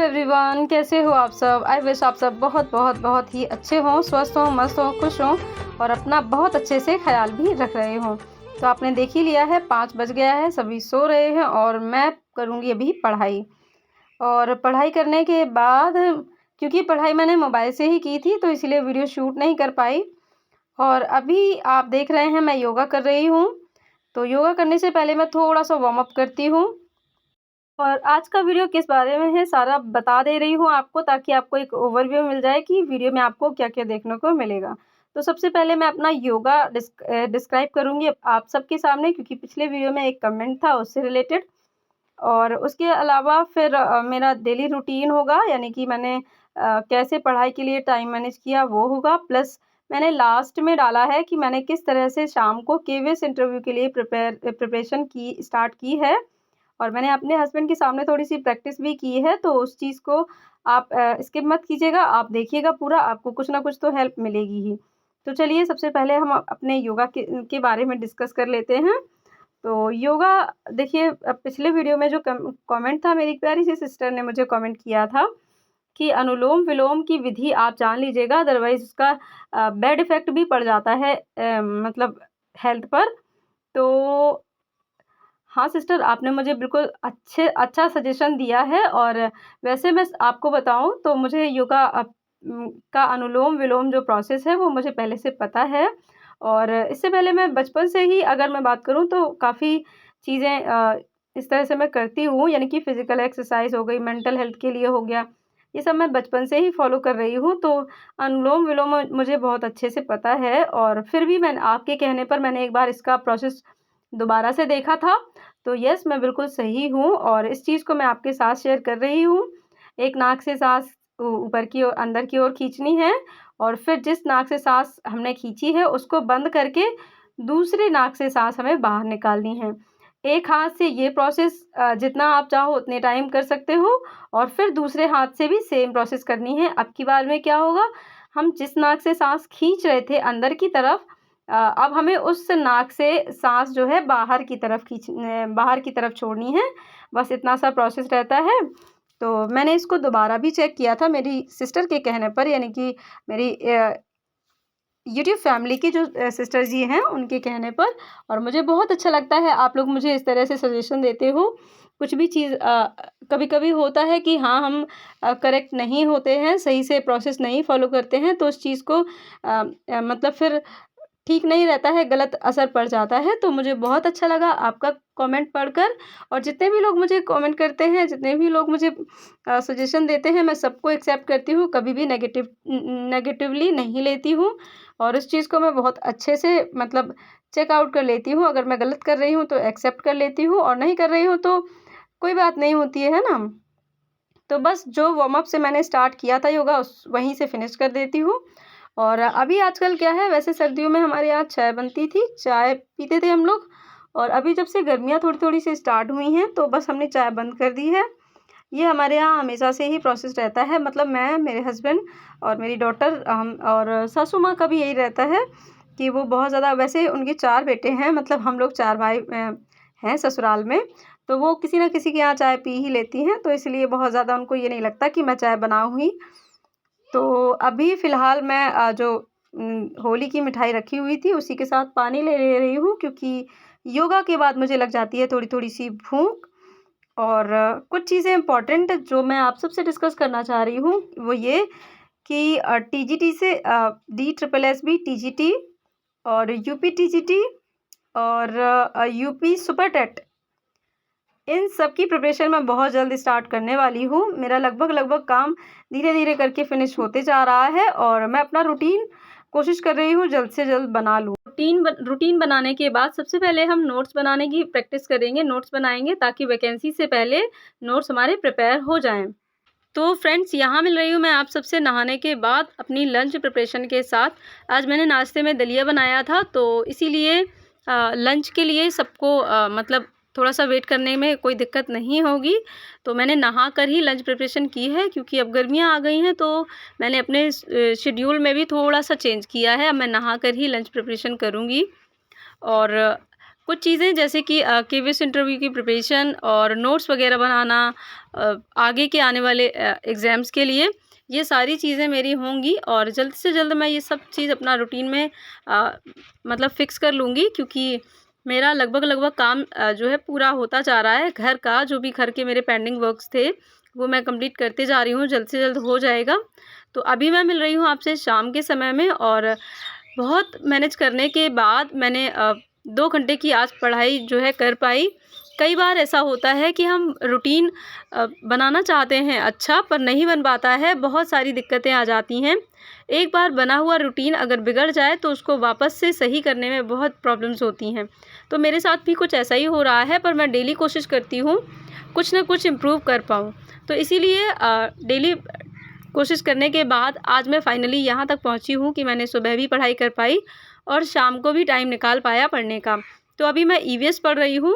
Everyone, कैसे हो आप सब। आई विश आप सब बहुत बहुत बहुत ही अच्छे हों, स्वस्थ हों, मस्त हों, खुश हों और अपना बहुत अच्छे से ख्याल भी रख रहे हों। तो आपने देख ही लिया है, 5 बज गया है, सभी सो रहे हैं और मैं करूँगी अभी पढ़ाई। और पढ़ाई करने के बाद, क्योंकि पढ़ाई मैंने मोबाइल से ही की थी तो इसीलिए वीडियो शूट नहीं कर पाई। और अभी आप देख रहे हैं मैं योगा कर रही हूँ। तो योगा करने से पहले मैं थोड़ा सा वार्म अप करती हूँ। और आज का वीडियो किस बारे में है सारा बता दे रही हूँ आपको, ताकि आपको एक ओवरव्यू मिल जाए कि वीडियो में आपको क्या-क्या देखने को मिलेगा। तो सबसे पहले मैं अपना योगा डिस्क्राइब करूँगी आप सबके सामने, क्योंकि पिछले वीडियो में एक कमेंट था उससे रिलेटेड। और उसके अलावा फिर मेरा डेली रूटीन होगा, यानी कि मैंने कैसे पढ़ाई के लिए टाइम मैनेज किया वो होगा। प्लस मैंने लास्ट में डाला है कि मैंने किस तरह से शाम को केवीएस इंटरव्यू के लिए प्रिपरेशन की स्टार्ट की है। और मैंने अपने हस्बैंड के सामने थोड़ी-सी प्रैक्टिस भी की है, तो उस चीज़ को आप स्किप मत कीजिएगा, आप देखिएगा पूरा, आपको कुछ ना कुछ तो हेल्प मिलेगी ही। तो चलिए सबसे पहले हम अपने योगा के बारे में डिस्कस कर लेते हैं। तो योगा देखिए, पिछले वीडियो में जो कमेंट था, मेरी प्यारी-सी सिस्टर ने मुझे कमेंट किया था कि अनुलोम-विलोम की विधि आप जान लीजिएगा, अदरवाइज़ उसका बैड इफ़ेक्ट भी पड़ जाता है मतलब हेल्थ पर। तो हाँ सिस्टर, आपने मुझे बिल्कुल अच्छा सजेशन दिया है। और वैसे मैं आपको बताऊँ तो मुझे योगा का अनुलोम-विलोम जो प्रोसेस है वो मुझे पहले से पता है। और इससे पहले मैं बचपन से ही अगर मैं बात करूँ तो काफ़ी चीज़ें इस तरह से मैं करती हूँ, यानी कि फ़िज़िकल एक्सरसाइज़ हो गई, मेंटल हेल्थ के लिए हो गया, ये सब मैं बचपन से ही फ़ॉलो कर रही हूँ। तो अनुलोम-विलोम मुझे बहुत अच्छे से पता है। और फिर भी मैंने आपके कहने पर मैंने एक बार इसका प्रोसेस दोबारा से देखा था। तो यस, मैं बिल्कुल सही हूँ और इस चीज़ को मैं आपके साथ शेयर कर रही हूँ। एक नाक से साँस ऊपर की ओर, अंदर की ओर खींचनी है और फिर जिस नाक से साँस हमने खींची है उसको बंद करके दूसरे नाक से साँस हमें बाहर निकालनी है। एक हाथ से ये प्रोसेस जितना आप चाहो उतने टाइम कर सकते हो और फिर दूसरे हाथ से भी सेम प्रोसेस करनी है। अब की बार में क्या होगा, हम जिस नाक से साँस खींच रहे थे अंदर की तरफ, अब हमें उस नाक से साँस जो है बाहर की तरफ छोड़नी है। बस इतना सा प्रोसेस रहता है। तो मैंने इसको दोबारा भी चेक किया था मेरी सिस्टर के कहने पर, यानी कि मेरी यूट्यूब फैमिली की जो सिस्टर जी हैं उनके कहने पर। और मुझे बहुत अच्छा लगता है आप लोग मुझे इस तरह से सजेशन देते हो। कुछ भी चीज़ कभी-कभी होता है कि हाँ, हम करेक्ट नहीं होते हैं, सही से प्रोसेस नहीं फ़ॉलो करते हैं, तो उस चीज़ को मतलब फिर ठीक नहीं रहता है, गलत असर पड़ जाता है। तो मुझे बहुत अच्छा लगा आपका कमेंट पढ़कर। और जितने भी लोग मुझे कमेंट करते हैं, जितने भी लोग मुझे सजेशन देते हैं, मैं सबको एक्सेप्ट करती हूँ, कभी भी नेगेटिवली नहीं लेती हूँ। और इस चीज़ को मैं बहुत अच्छे से मतलब चेक आउट कर लेती हूँ। अगर मैं गलत कर रही हूँ तो एक्सेप्ट कर लेती हूँ और नहीं कर रही हूँ तो कोई बात नहीं होती है ना? तो बस जो वार्म अप से मैंने स्टार्ट किया था योगा उस वहीं से फिनिश कर देती हूँ। और अभी आजकल क्या है, वैसे सर्दियों में हमारे यहाँ चाय बनती थी, चाय पीते थे हम लोग। और अभी जब से गर्मियाँ थोड़ी-थोड़ी सी स्टार्ट हुई हैं तो बस हमने चाय बंद कर दी है। ये हमारे यहाँ हमेशा से ही प्रोसेस रहता है, मतलब मैं, मेरे हस्बैंड और मेरी डॉटर, हम और सासू माँ का भी यही रहता है कि वो बहुत ज़्यादा, वैसे उनके 4 बेटे हैं, मतलब हम लोग 4 भाई हैं ससुराल में। तो वो किसी न किसी के यहाँ चाय पी ही लेती हैं, तो इसलिए बहुत ज़्यादा उनको ये नहीं लगता कि मैं चाय बनाऊँ ही। तो अभी फ़िलहाल मैं जो होली की मिठाई रखी हुई थी उसी के साथ पानी ले रही हूँ, क्योंकि योगा के बाद मुझे लग जाती है थोड़ी-थोड़ी सी भूख। और कुछ चीज़ें इम्पोर्टेंट जो मैं आप सबसे डिस्कस करना चाह रही हूँ वो ये कि टीजीटी से D triple S B TGT और यूपी टीजीटी और यूपी सुपर टेट, इन सब की प्रिपरेशन मैं बहुत जल्द स्टार्ट करने वाली हूँ। मेरा लगभग काम धीरे-धीरे करके फिनिश होते जा रहा है और मैं अपना रूटीन कोशिश कर रही हूँ जल्द से जल्द बना लूँ। रूटीन बनाने के बाद सबसे पहले हम नोट्स बनाने की प्रैक्टिस करेंगे, नोट्स बनाएँगे ताकि वैकेंसी से पहले नोट्स हमारे प्रिपेयर हो जाएँ। तो फ्रेंड्स, यहाँ मिल रही हूँ मैं आप सबसे नहाने के बाद अपनी लंच प्रिपरेशन के साथ। आज मैंने नाश्ते में दलिया बनाया था, तो इसीलिए लंच के लिए सबको मतलब थोड़ा-सा वेट करने में कोई दिक्कत नहीं होगी। तो मैंने नहा कर ही लंच प्रिपरेशन की है, क्योंकि अब गर्मियाँ आ गई हैं तो मैंने अपने शेड्यूल में भी थोड़ा-सा चेंज किया है। अब मैं नहा कर ही लंच प्रिपरेशन करूँगी। और कुछ चीज़ें जैसे कि केवीएस इंटरव्यू की प्रिपरेशन और नोट्स वगैरह बनाना आगे के आने वाले एग्ज़ाम्स के लिए, ये सारी चीज़ें मेरी होंगी और जल्द से जल्द मैं ये सब चीज़ अपना रूटीन में मतलब फ़िक्स कर लूँगी, क्योंकि मेरा लगभग काम जो है पूरा होता जा रहा है। घर का जो भी घर के मेरे पेंडिंग वर्क्स थे वो मैं कंप्लीट करते जा रही हूँ, जल्द से जल्द हो जाएगा। तो अभी मैं मिल रही हूँ आपसे शाम के समय में और बहुत मैनेज करने के बाद मैंने 2 घंटे की आज पढ़ाई जो है कर पाई। कई बार ऐसा होता है कि हम रूटीन बनाना चाहते हैं अच्छा, पर नहीं बन पाता है, बहुत सारी दिक्कतें आ जाती हैं। एक बार बना हुआ रूटीन अगर बिगड़ जाए तो उसको वापस से सही करने में बहुत प्रॉब्लम्स होती हैं। तो मेरे साथ भी कुछ ऐसा ही हो रहा है, पर मैं डेली कोशिश करती हूँ कुछ ना कुछ इम्प्रूव कर पाऊँ। तो इसीलिए डेली कोशिश करने के बाद आज मैं फाइनली यहाँ तक पहुँची हूँ कि मैंने सुबह भी पढ़ाई कर पाई और शाम को भी टाइम निकाल पाया पढ़ने का। तो अभी मैं ईवीएस पढ़ रही हूँ।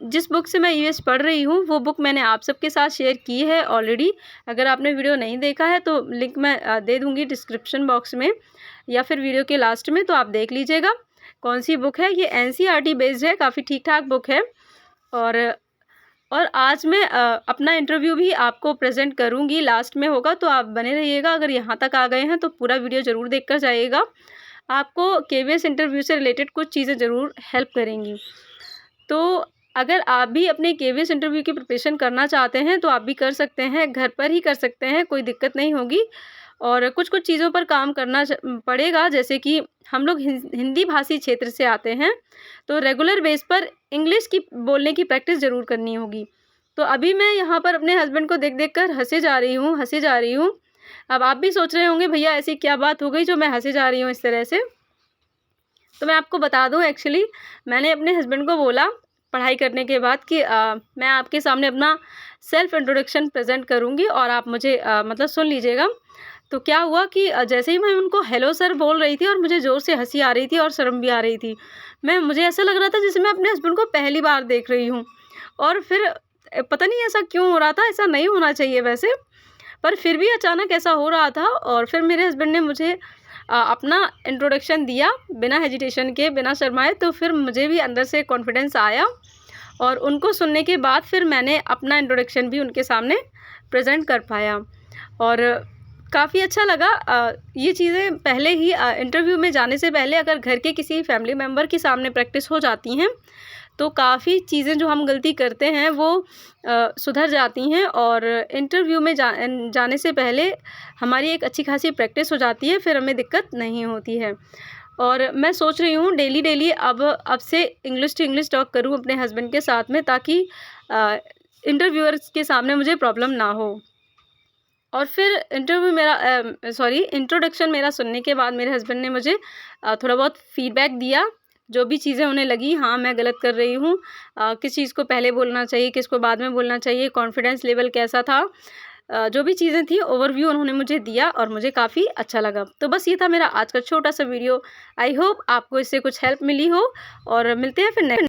जिस बुक से मैं ईवीएस पढ़ रही हूँ वो बुक मैंने आप सबके साथ शेयर की है ऑलरेडी। अगर आपने वीडियो नहीं देखा है तो लिंक मैं दे दूँगी डिस्क्रिप्शन बॉक्स में या फिर वीडियो के लास्ट में, तो आप देख लीजिएगा कौन सी बुक है। ये एनसीईआरटी बेस्ड है, काफ़ी ठीक ठाक बुक है। और आज मैं अपना इंटरव्यू भी आपको प्रेजेंट करूँगी, लास्ट में होगा, तो आप बने रहिएगा। अगर यहाँ तक आ गए हैं तो पूरा वीडियो ज़रूर देख कर जाइएगा, आपको केवीएस इंटरव्यू से रिलेटेड कुछ चीज़ें ज़रूर हेल्प करेंगी। तो अगर आप भी अपने केवीएस इंटरव्यू की प्रिपरेशन करना चाहते हैं तो आप भी कर सकते हैं, घर पर ही कर सकते हैं, कोई दिक्कत नहीं होगी। और कुछ चीज़ों पर काम करना पड़ेगा, जैसे कि हम लोग हिंदी भाषी क्षेत्र से आते हैं, तो रेगुलर बेस पर इंग्लिश की बोलने की प्रैक्टिस ज़रूर करनी होगी। तो अभी मैं यहाँ पर अपने हस्बैंड को देख कर हँसे जा रही हूँ। अब आप भी सोच रहे होंगे भैया ऐसी क्या बात हो गई जो मैं हँसे जा रही हूँ इस तरह से। तो मैं आपको बता दूँ, एक्चुअली मैंने अपने हस्बैंड को बोला पढ़ाई करने के बाद कि मैं आपके सामने अपना सेल्फ़ इंट्रोडक्शन प्रेज़ेंट करूँगी और आप मुझे मतलब सुन लीजिएगा। तो क्या हुआ कि जैसे ही मैं उनको हेलो सर बोल रही थी और मुझे ज़ोर से हँसी आ रही थी और शर्म भी आ रही थी। मुझे ऐसा लग रहा था जैसे मैं अपने हस्बैंड को पहली बार देख रही हूँ। और फिर पता नहीं ऐसा क्यों हो रहा था, ऐसा नहीं होना चाहिए वैसे, पर फिर भी अचानक ऐसा हो रहा था। और फिर मेरे हस्बैंड ने मुझे अपना इंट्रोडक्शन दिया बिना हेजिटेशन के, बिना शर्माए। तो फिर मुझे भी अंदर से कॉन्फिडेंस आया और उनको सुनने के बाद फिर मैंने अपना इंट्रोडक्शन भी उनके सामने प्रेजेंट कर पाया और काफ़ी अच्छा लगा। ये चीज़ें पहले ही इंटरव्यू में जाने से पहले अगर घर के किसी फैमिली मेम्बर के सामने प्रैक्टिस हो जाती हैं तो काफ़ी चीज़ें जो हम गलती करते हैं वो सुधर जाती हैं और इंटरव्यू में जाने से पहले हमारी एक अच्छी खासी प्रैक्टिस हो जाती है, फिर हमें दिक्कत नहीं होती है। और मैं सोच रही हूँ डेली अब से इंग्लिश टू इंग्लिश टॉक करूँ अपने हस्बैंड के साथ में, ताकि इंटरव्यूअर्स के सामने मुझे प्रॉब्लम ना हो। और फिर इंट्रोडक्शन मेरा सुनने के बाद मेरे हस्बैंड ने मुझे थोड़ा बहुत फ़ीडबैक दिया, जो भी चीज़ें उन्हें लगी हाँ मैं गलत कर रही हूँ, किस चीज़ को पहले बोलना चाहिए, किसको बाद में बोलना चाहिए, कॉन्फिडेंस लेवल कैसा था, जो भी चीज़ें थी ओवरव्यू उन्होंने मुझे दिया और मुझे काफ़ी अच्छा लगा। तो बस ये था मेरा आज का छोटा सा वीडियो। आई होप आपको इससे कुछ हेल्प मिली हो और मिलते हैं फिर नेक्स्ट